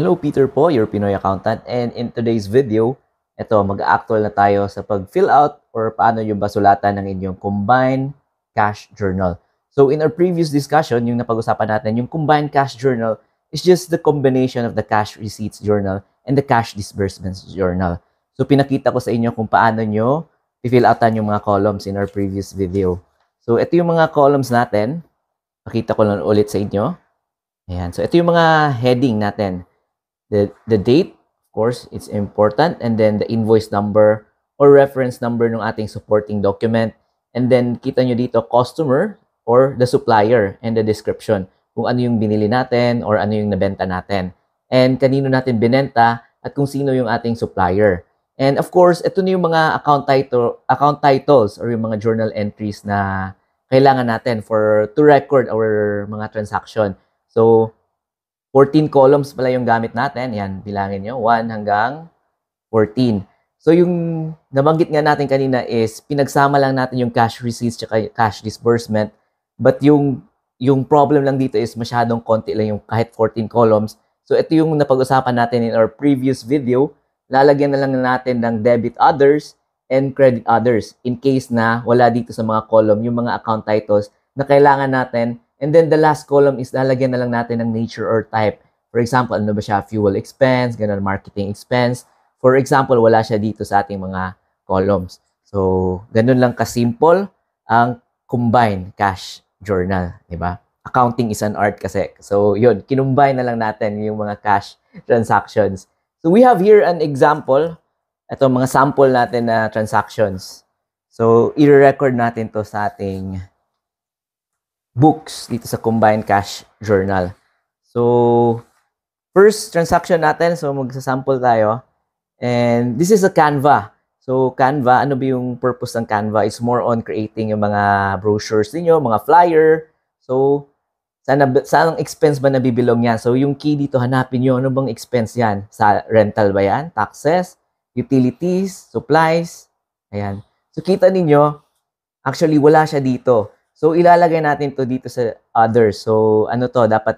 Hello, Peter po, your Pinoy accountant. And in today's video, mag-actual na tayo sa pag-fill out or paano yung basulatan ng inyong combined cash journal. So in our previous discussion, yung napag-usapan natin, yung combined cash journal is just the combination of the cash receipts journal and the cash disbursements journal. So pinakita ko sa inyo kung paano nyo i-fill outan yung mga columns in our previous video. So ito yung mga columns natin. Pakita ko lang ulit sa inyo. Ayan. So ito yung mga heading natin. The date, of course, it's important. And then the invoice number or reference number ng ating supporting document. And then kita nyo dito, customer or the supplier and the description. Kung ano yung binili natin or ano yung nabenta natin. And kanino natin binenta at kung sino yung ating supplier. And of course, ito na yung mga account titles or yung mga journal entries na kailangan natin to record our mga transaction. So, 14 columns pala yung gamit natin. Yan, bilangin nyo. 1 hanggang 14. So, yung nabanggit nga natin kanina is pinagsama lang natin yung cash receipts at cash disbursement. But yung problem lang dito is masyadong konti lang yung kahit 14 columns. So, ito yung napag-usapan natin in our previous video. Lalagyan na lang natin ng debit others and credit others in case na wala dito sa mga column yung mga account titles na kailangan natin. And then the last column is lalagyan na lang natin ng nature or type. For example, ano ba siya? Fuel expense, ganun, marketing expense. For example, wala siya dito sa ating mga columns. So, ganun lang kasimple ang combined cash journal, di ba? Accounting is an art kasi. So, yun, kinumbine na lang natin yung mga cash transactions. So, we have here an example. Ito, mga sample natin na transactions. So, i-record natin to sa ating books dito sa combined cash journal. So, first transaction natin, so magsasample tayo. And this is a Canva. So, Canva, ano ba yung purpose ng Canva? It's more on creating yung mga brochures niyo, mga flyer. So, saan expense ba nabibilong yan? So, yung key dito, hanapin nyo, ano bang expense yan? Sa rental ba yan? Taxes? Utilities? Supplies? Ayan. So, kita ninyo, actually, wala siya dito. So, ilalagay natin to dito sa others. So, ano to? Dapat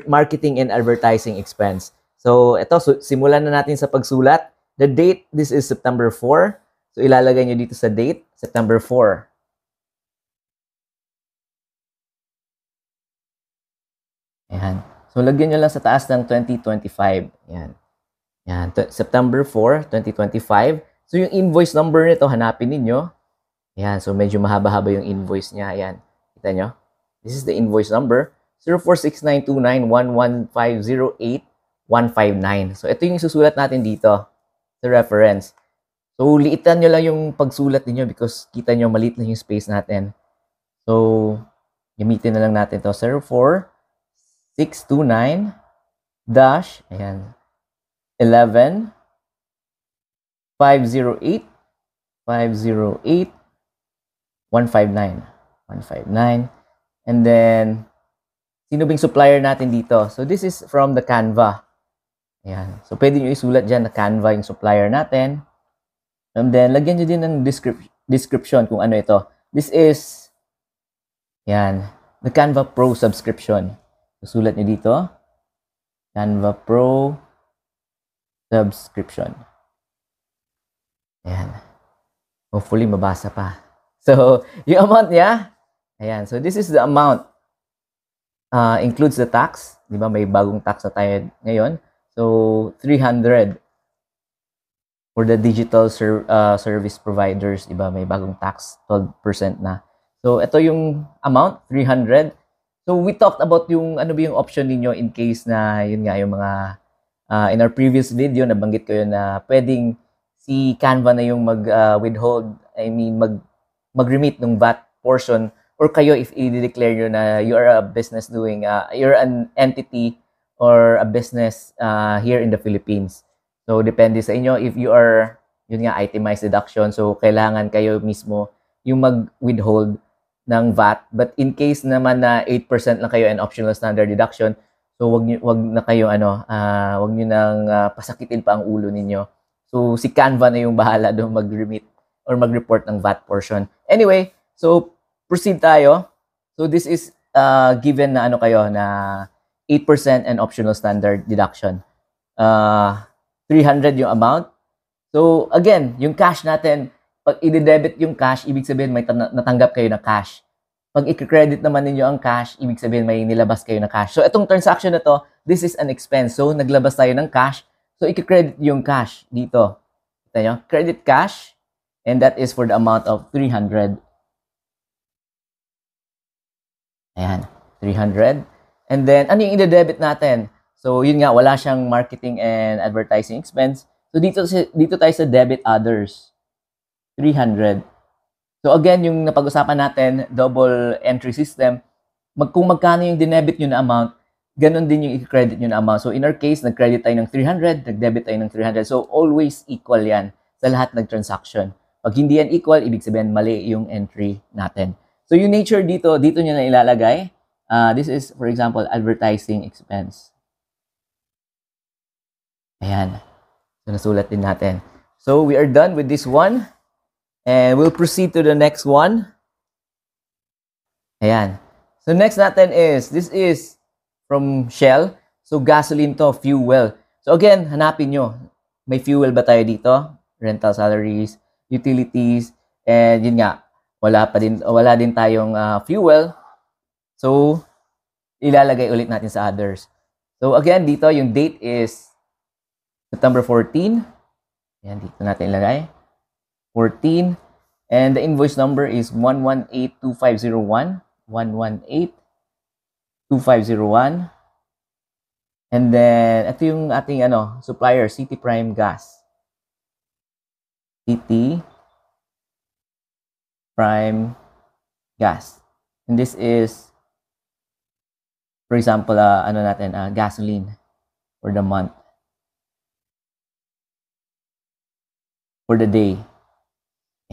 marketing and advertising expense. So, ito, simulan na natin sa pagsulat. The date, this is September 4. So, ilalagay nyo dito sa date, September 4. Ayan. So, lagyan nyo lang sa taas ng 2025. Ayan. Ayan. September 4, 2025. So, yung invoice number nito, hanapin ninyo. Ayan, so medyo mahaba-haba yung invoice niya. Ayan, kita nyo? This is the invoice number, 04692911508159. So, ito yung susulat natin dito, the reference. So, liitan nyo lang yung pagsulat niyo because kita nyo, maliit na yung space natin. So, gamitin na lang natin to 04629 ayan, 11 508 159. And then, sino bing supplier natin dito? So, this is from the Canva. Ayan. So, pwede nyo isulat dyan na Canva yung supplier natin. And then, lagyan nyo din ng description kung ano ito. This is, yan, the Canva Pro subscription. Susulat nyo dito. Canva Pro subscription. Ayan. Hopefully, mabasa pa. So, yung amount niya, ayan. So, this is the amount. Includes the tax. Di ba? May bagong tax na tayo ngayon. So, 300 for the digital service providers. Di ba? May bagong tax, 12% na. So, ito yung amount, 300. So, we talked about yung ano ba yung option niyo in case na yun nga yung mga in our previous video, nabanggit ko yun na pwedeng si Canva na yung mag-withhold, mag-remit ng VAT portion, or kayo if i-declare nyo na you are a business you're an entity or a business here in the Philippines. So, depende sa inyo if you are, yun nga, itemized deduction. So, kailangan kayo mismo yung mag-withhold ng VAT. But in case naman na 8% lang kayo and optional standard deduction, so wag na kayo wag niyo nang pasakitin pa ang ulo ninyo. So, si Canva na yung bahala doon mag-remit or mag-report ng VAT portion. Anyway, so proceed tayo. So this is given na 8% and optional standard deduction. 300 yung amount. So, again, yung cash natin, pag i-debit yung cash, ibig sabihin may natanggap kayo na cash. Pag i-credit naman ninyo ang cash, ibig sabihin may nilabas kayo na cash. So, itong transaction na to, this is an expense. So, naglabas tayo ng cash. So, i-credit yung cash dito. Kita nyo? Credit cash. And that is for the amount of 300. Ayan, 300. And then, ano yung i-debit natin? So, yun nga, wala siyang marketing and advertising expense. So, dito tayo sa debit others. 300. So, again, yung napag-usapan natin, double entry system, kung magkano yung dinebit nyo na amount, ganun din yung i-credit nyo na amount. So, in our case, nag-credit tayo ng 300, nag-debit tayo ng 300. So, always equal yan sa lahat ng transaction. Pag hindi yan equal, ibig sabihin mali yung entry natin. So, yung nature dito nyo na ilalagay. This is, for example, advertising expense. Ayan. So, nasulat din natin. So, we are done with this one. And we'll proceed to the next one. Ayan. So, next natin is, this is from Shell. So, gasoline to, fuel. So, again, hanapin nyo. May fuel ba tayo dito? Rental salaries, utilities, and yun nga, wala din tayong fuel. So, ilalagay ulit natin sa others. So, again, dito, yung date is September 14. Ayan, dito natin ilagay. 14. And the invoice number is 1182501. 1182501. And then, ito yung ating supplier, City Prime Gas. City Prime Gas. And this is, for example, gasoline for the month. For the day.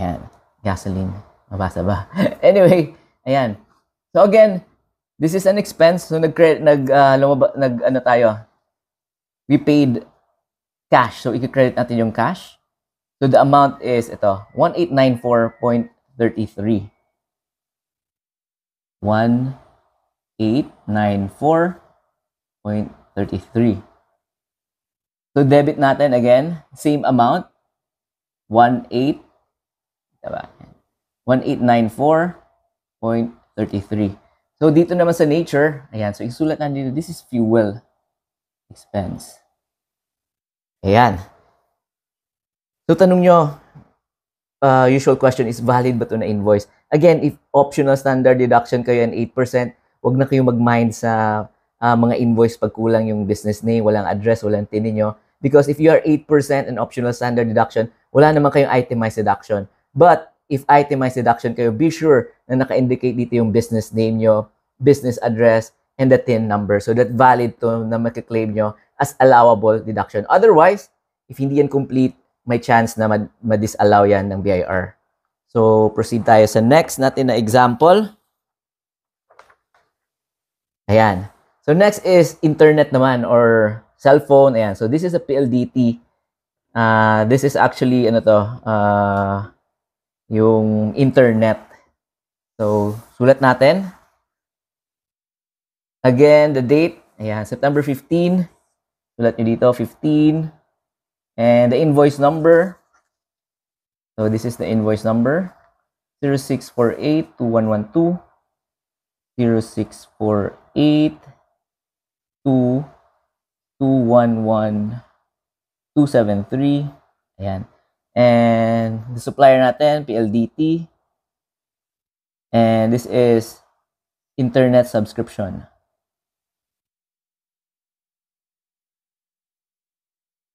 Ayan. Gasoline. Mabasa ba? Anyway, ayan. So again, this is an expense. So we paid cash. So i-credit natin yung cash. So the amount is ito, 1894.33. 1894.33. So debit natin again, same amount. 1894.33. So, dito naman sa nature, ayan, so isulat natin dito, this is fuel expense. Ayan. So, tanong nyo, usual question is, valid ba ito na invoice? Again, if optional standard deduction kayo and 8%, wag na kayo mag-mind sa mga invoice pag kulang yung business name, walang address, walang tin ninyo. Because if you are 8% and optional standard deduction, wala naman kayong itemized deduction. But if itemized deduction kayo, be sure na naka-indicate dito yung business name nyo, business address, and the TIN number. So that valid to na makiklaim nyo as allowable deduction. Otherwise, if hindi yan complete, may chance na ma-disallow yan ng BIR. So proceed tayo sa next natin na example. Ayan. So next is internet naman or cellphone. Ayan. So this is a PLDT. This is actually yung internet. So sulat natin. Again, the date. Ayan, September 15. Sulat nyo dito, 15. And the invoice number. So this is the invoice number. 0648-2112. 0648-211-273. Ayan. And the supplier natin, PLDT. And this is internet subscription.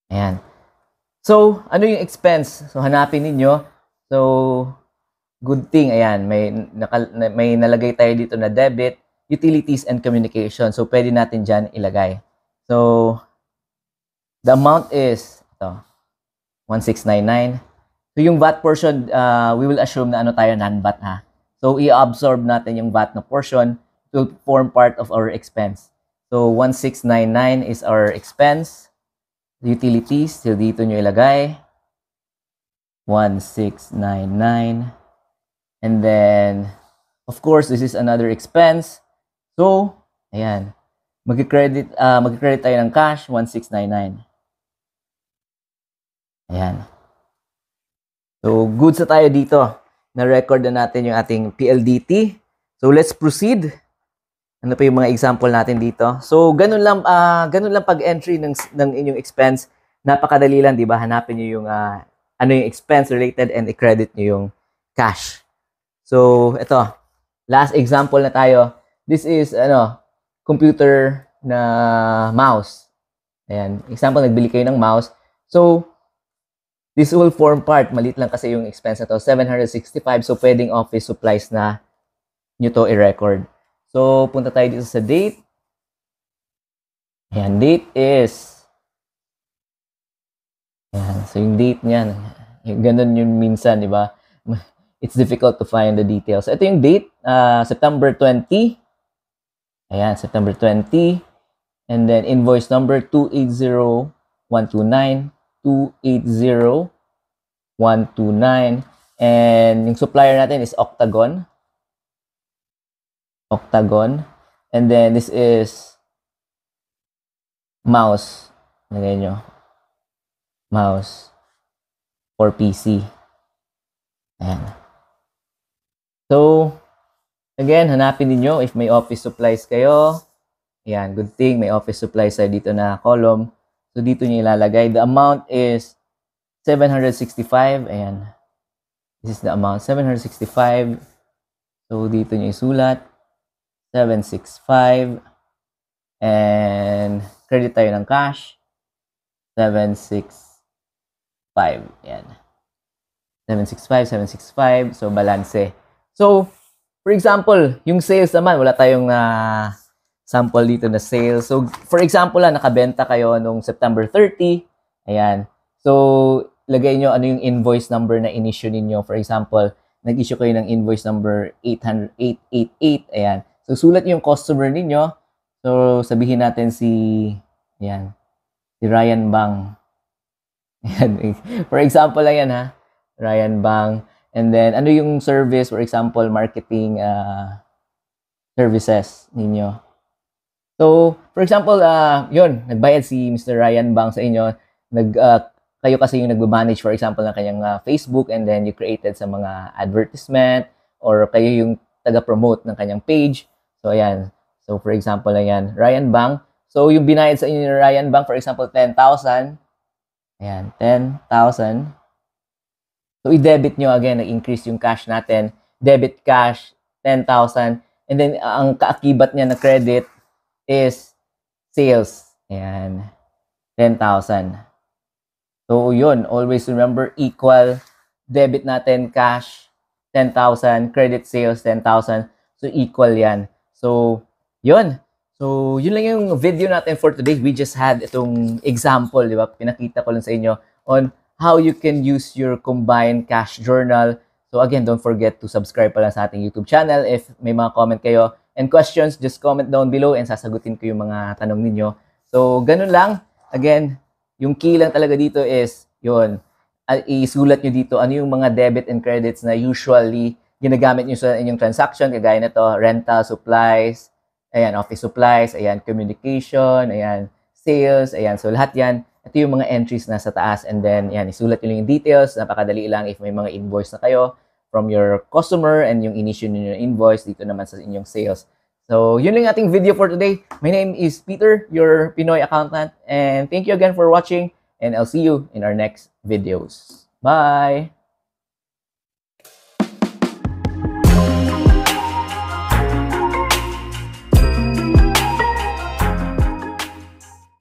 Ayan. So, ano yung expense? So, hanapin ninyo. So, good thing, ayan, may nalagay tayo dito na debit, utilities, and communication. So, pwede natin dyan ilagay. So, the amount is, ito, 1699. So, yung VAT portion, we will assume na non-VAT ha. So, i-absorb natin yung VAT na portion to form part of our expense. So, 1699 is our expense. Utilities, so dito nyo ilagay. 1699. And then, of course, this is another expense. So, ayan. Mag-credit tayo ng cash, 1699. Ayan. So, goods na tayo dito. Na-record na natin yung ating PLDT. So, let's proceed. Ano pa yung mga example natin dito? So, ganun lang pag-entry ng inyong expense. Napakadali lang, di ba? Hanapin niyo yung ano yung expense related and i-credit niyo yung cash. So, ito. Last example na tayo. This is, computer na mouse. Ayan. Example, nagbili kayo ng mouse. So, this will form part. Maliit lang kasi yung expense na to. 765. So, pwedeng office supplies na nyo to i-record. So, punta tayo dito sa date. Ayan, date is... Ayan, so yung date niyan. Ganun yung minsan, di ba? It's difficult to find the details. Ito yung date, September 20. Ayan, September 20. And then invoice number 280129. 280129. And yung supplier natin is Octagon. And then this is mouse. Lagay nyo. Mouse for PC. Ayan. So, again, hanapin niyo if may office supplies kayo. Ayan, good thing may office supplies tayo dito na column. So, dito nyo ilalagay. The amount is 765. Ayan. This is the amount. 765. So, dito nyo isulat. 765. And credit tayo ng cash. 765. Ayan. 765. So, balance. So, for example, yung sales naman, wala tayong sample dito na sales. So, for example, nakabenta kayo nung September 30. Ayan. So, lagay nyo ano yung invoice number na in-issue ninyo. For example, nag-issue kayo ng invoice number 888. Ayan. So, sulat yung customer ninyo. So, sabihin natin si Ryan Bang. Ayan. For example lang yan, ha? Ryan Bang. And then, ano yung service? For example, marketing services ninyo. So, for example, yun, nagbayad si Mr. Ryan Bang sa inyo. Kayo kasi yung nagbamanage, for example, ng kanyang Facebook, and then you created sa mga advertisement, or kayo yung taga-promote ng kanyang page. So, ayan. So, for example, ayan, Ryan Bang. So, yung binayad sa inyo ni Ryan Bang, for example, 10,000. Ayan, 10,000. So, i-debit nyo again, nag-increase yung cash natin. Debit cash, 10,000. And then, ang kaakibat niya na credit is sales. Ayan, 10,000. So, yun. Always remember, equal. Debit natin, cash, 10,000. Credit sales, 10,000. So, equal yan. So, yun. So, yun lang yung video natin for today. We just had itong example, di ba? Pinakita ko lang sa inyo on how you can use your combined cash journal. So, again, don't forget to subscribe pa lang sa ating YouTube channel. If may mga comment kayo and questions, just comment down below and sasagutin ko yung mga tanong ninyo. So, ganun lang. Again, yung key lang talaga dito is, yun, isulat nyo dito ano yung mga debit and credits na usually ginagamit nyo sa inyong transaction, kagaya na to, rental, supplies, ayan, office supplies, ayan, communication, ayan, sales, ayan. So, lahat yan, ito yung mga entries na sa taas. And then, ayan, isulat nyo lang yung details. Napakadali lang if may mga invoice na kayo from your customer and yung in-issue nyo yung invoice dito naman sa inyong sales. So, yun lang ating video for today. My name is Peter, your Pinoy accountant. And thank you again for watching. And I'll see you in our next videos. Bye!